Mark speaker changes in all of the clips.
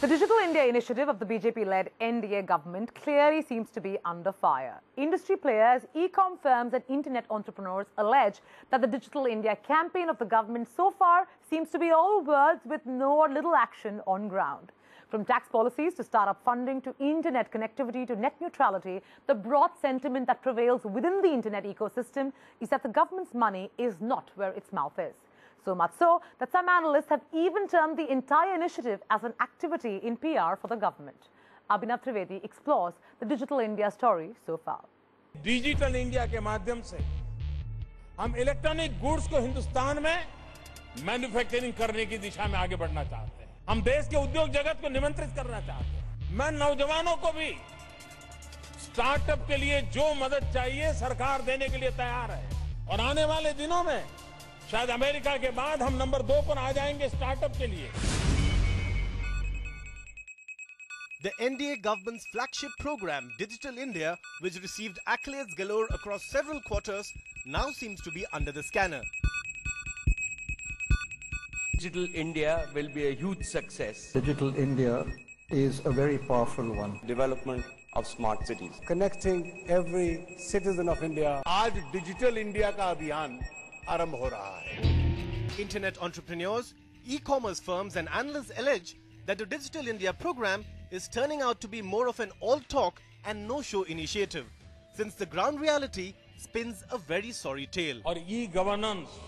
Speaker 1: The Digital India initiative of the BJP-led NDA government clearly seems to be under fire. Industry players, e-com firms and internet entrepreneurs allege that the Digital India campaign of the government so far seems to be all words with no or little action on ground. From tax policies to startup funding to internet connectivity to net neutrality, the broad sentiment that prevails within the internet ecosystem is that the government's money is not where its mouth is. So much so that some analysts have even termed the entire initiative as an activity in PR for the government. Abhinav Trivedi explores the Digital India story so far.
Speaker 2: Digital India के माध्यम से हम electronic goods को हिंदुस्तान में manufacturing करने की दिशा में आगे बढ़ना चाहते हैं। हम देश के उद्योग जगत को निमंत्रित करना चाहते हैं। मैं नौजवानों को भी स्टार्टअप के लिए जो मदद चाहिए सरकार देने के लिए तैयार है और आने वाले दिनों में शायद अमेरिका के बाद हम नंबर 2 पर आ जाएंगे स्टार्टअप के लिए।
Speaker 3: The NDA government's flagship program, Digital India, which received accolades galore across several quarters, now seems to be under the scanner.
Speaker 4: Digital India will be a huge success.
Speaker 5: Digital India is a very powerful one.
Speaker 4: Development of smart cities.
Speaker 6: Connecting every citizen of India.
Speaker 7: आज digital India का अभियान आरंभ हो रहा है।
Speaker 3: Internet entrepreneurs, e-commerce firms and analysts allege that the Digital India program is turning out to be more of an all-talk and no-show initiative, since the ground reality spins a very sorry tale.
Speaker 2: और e-governance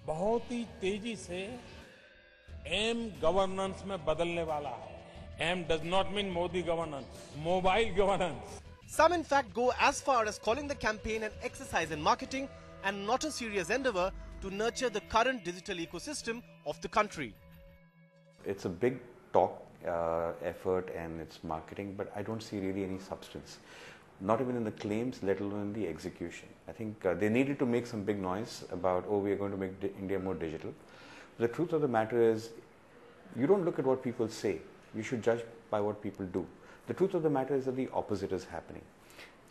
Speaker 2: बहुत ही तेजी से M governance में बदलने वाला है। M does not mean Modi governance, mobile governance.
Speaker 3: Some in fact go as far as calling the campaign an exercise in marketing and not a serious endeavor to nurture the current digital ecosystem of the country.
Speaker 8: It's a big talk effort and it's marketing, but I don't see really any substance. Not even in the claims, let alone in the execution. I think they needed to make some big noise about, oh, we are going to make India more digital. The truth of the matter is, you don't look at what people say. You should judge by what people do. The truth of the matter is that the opposite is happening.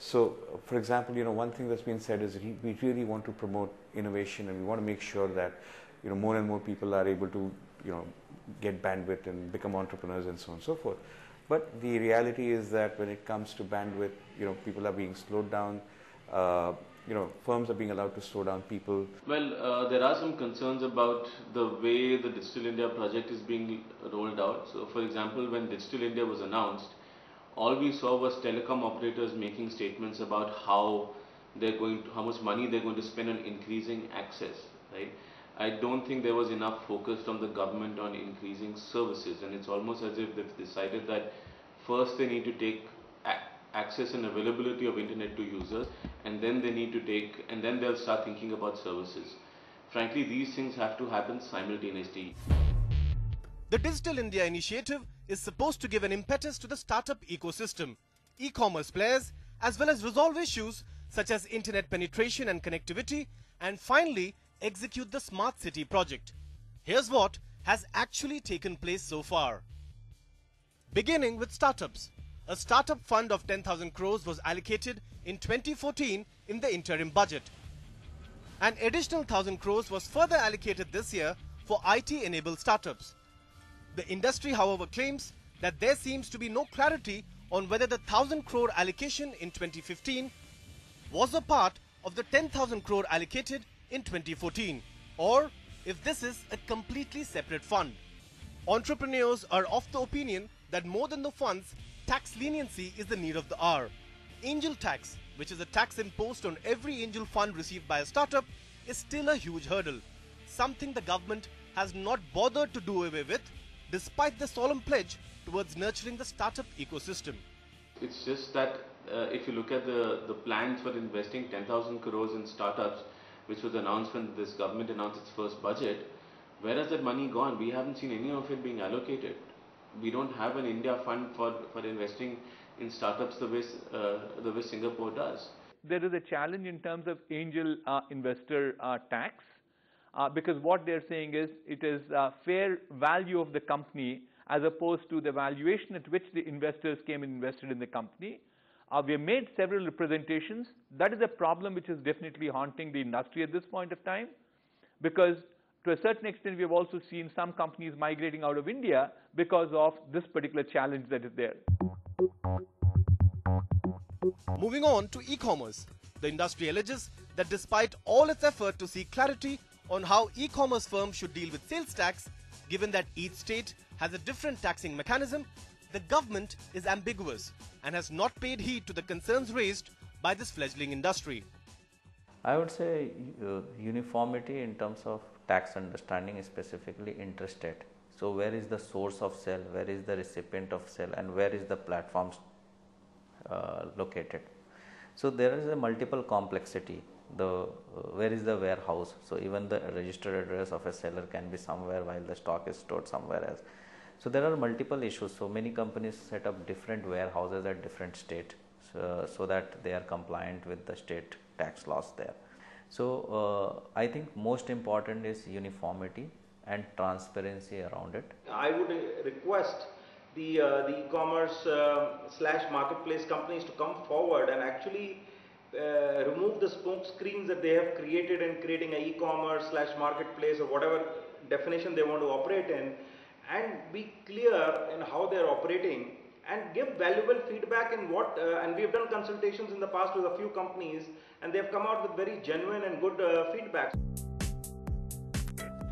Speaker 8: So, for example, one thing that's been said is that we really want to promote innovation and we want to make sure that, more and more people are able to, get bandwidth and become entrepreneurs and so on and so forth. But the reality is that when it comes to bandwidth, people are being slowed down, firms are being allowed to slow down people.
Speaker 9: Well, there are some concerns about the way the Digital India project is being rolled out. So, for example, when Digital India was announced, all we saw was telecom operators making statements about how much money they're going to spend on increasing access, right? I don't think there was enough focus from the government on increasing services, and it's almost as if they've decided that first they need to take access and availability of internet to users, and then they'll start thinking about services. Frankly, these things have to happen simultaneously.
Speaker 3: The Digital India initiative is supposed to give an impetus to the startup ecosystem, e-commerce players, as well as resolve issues such as internet penetration and connectivity, and finally execute the smart city project. Here's what has actually taken place so far. Beginning with startups. A startup fund of 10,000 crores was allocated in 2014 in the interim budget. An additional 1,000 crores was further allocated this year for IT-enabled startups. The industry, however, claims that there seems to be no clarity on whether the 1,000 crore allocation in 2015 was a part of the 10,000 crore allocated in 2014, or if this is a completely separate fund. Entrepreneurs are of the opinion that more than the funds, tax leniency is the need of the hour. Angel tax, which is a tax imposed on every angel fund received by a startup, is still a huge hurdle, something the government has not bothered to do away with, despite the solemn pledge towards nurturing the startup ecosystem.
Speaker 9: It's just that if you look at the plans for investing 10,000 crores in startups, which was announced when this government announced its first budget, where has that money gone? We haven't seen any of it being allocated. We don't have an India fund for investing in startups the way Singapore does.
Speaker 10: There is a challenge in terms of angel investor tax. Because what they're saying is it is fair value of the company as opposed to the valuation at which the investors came and invested in the company. We have made several representations. That is a problem which is definitely haunting the industry at this point of time, because To a certain extent, we have also seen some companies migrating out of India because of this particular challenge that is there.
Speaker 3: Moving on to e-commerce, the industry alleges that despite all its effort to seek clarity on how e-commerce firms should deal with sales tax, given that each state has a different taxing mechanism, the government is ambiguous and has not paid heed to the concerns raised by this fledgling industry.
Speaker 11: I would say uniformity in terms of tax understanding is specifically interstate. So where is the source of sale, where is the recipient of sale, and where is the platform located. So there is a multiple complexity. Where is the warehouse? So even the registered address of a seller can be somewhere while the stock is stored somewhere else. So there are multiple issues. So many companies set up different warehouses at different states so that they are compliant with the state tax laws there. So I think most important is uniformity and transparency around it.
Speaker 12: I would request the e-commerce / marketplace companies to come forward and actually remove the smoke screens that they have created in creating an e-commerce / marketplace or whatever definition they want to operate in, and be clear in how they are operating and give valuable feedback in what and we have done consultations in the past with a few companies and they have come out with very genuine and good feedback.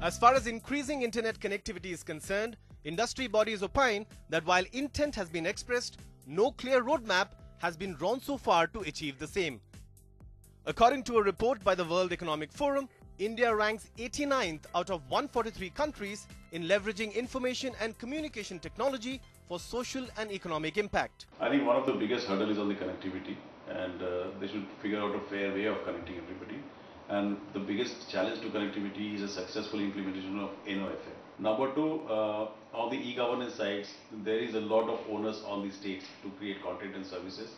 Speaker 3: As far as increasing internet connectivity is concerned, industry bodies opine that while intent has been expressed, no clear roadmap has been drawn so far to achieve the same. According to a report by the World Economic Forum, India ranks 89th out of 143 countries in leveraging information and communication technology for social and economic impact.
Speaker 13: I think one of the biggest hurdles is on the connectivity, and they should figure out a fair way of connecting everybody. And the biggest challenge to connectivity is a successful implementation of NOFM. Number two, on the e-governance sides, there is a lot of onus on the states to create content and services.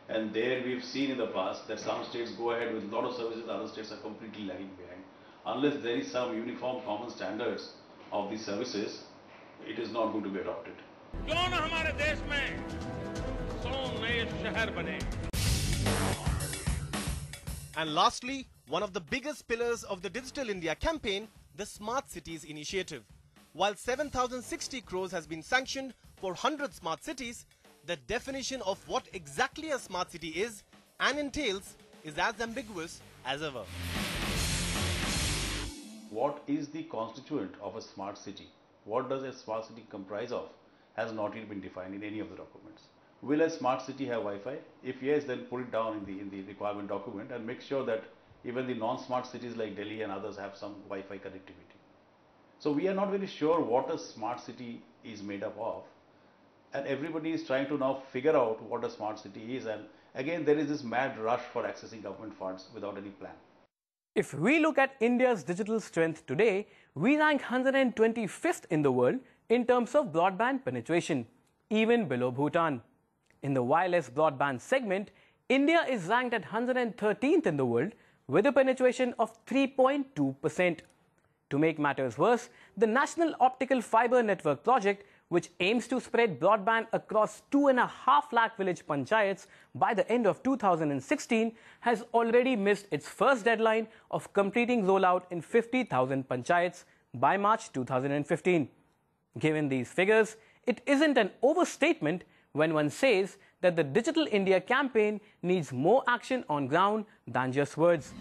Speaker 13: And there we've seen in the past that some states go ahead with a lot of services, other states are completely lagging behind. Unless there is some uniform common standards of these services, it is not going to be adopted.
Speaker 2: क्यों न हमारे देश में 100 नए शहर बने.
Speaker 3: And lastly, one of the biggest pillars of the Digital India campaign, the Smart Cities initiative. While 7,060 crores has been sanctioned for 100 smart cities, the definition of what exactly a smart city is and entails is as ambiguous as ever.
Speaker 13: What is the constituent of a smart city? What does a smart city comprise of? Has not yet been defined in any of the documents. Will a smart city have Wi-Fi? If yes, then put it down in the requirement document and make sure that even the non-smart cities like Delhi and others have some Wi-Fi connectivity. So we are not very sure what a smart city is made up of, and everybody is trying to now figure out what a smart city is, and again there is this mad rush for accessing government funds without any plan.
Speaker 14: If we look at India's digital strength today, we rank 125th in the world in terms of broadband penetration, even below Bhutan. In the wireless broadband segment, India is ranked at 113th in the world with a penetration of 3.2%. To make matters worse, the National Optical Fibre Network project, which aims to spread broadband across 2.5 lakh village panchayats by the end of 2016, has already missed its first deadline of completing rollout in 50,000 panchayats by March 2015. Given these figures, it isn't an overstatement when one says that the Digital India campaign needs more action on ground than just words.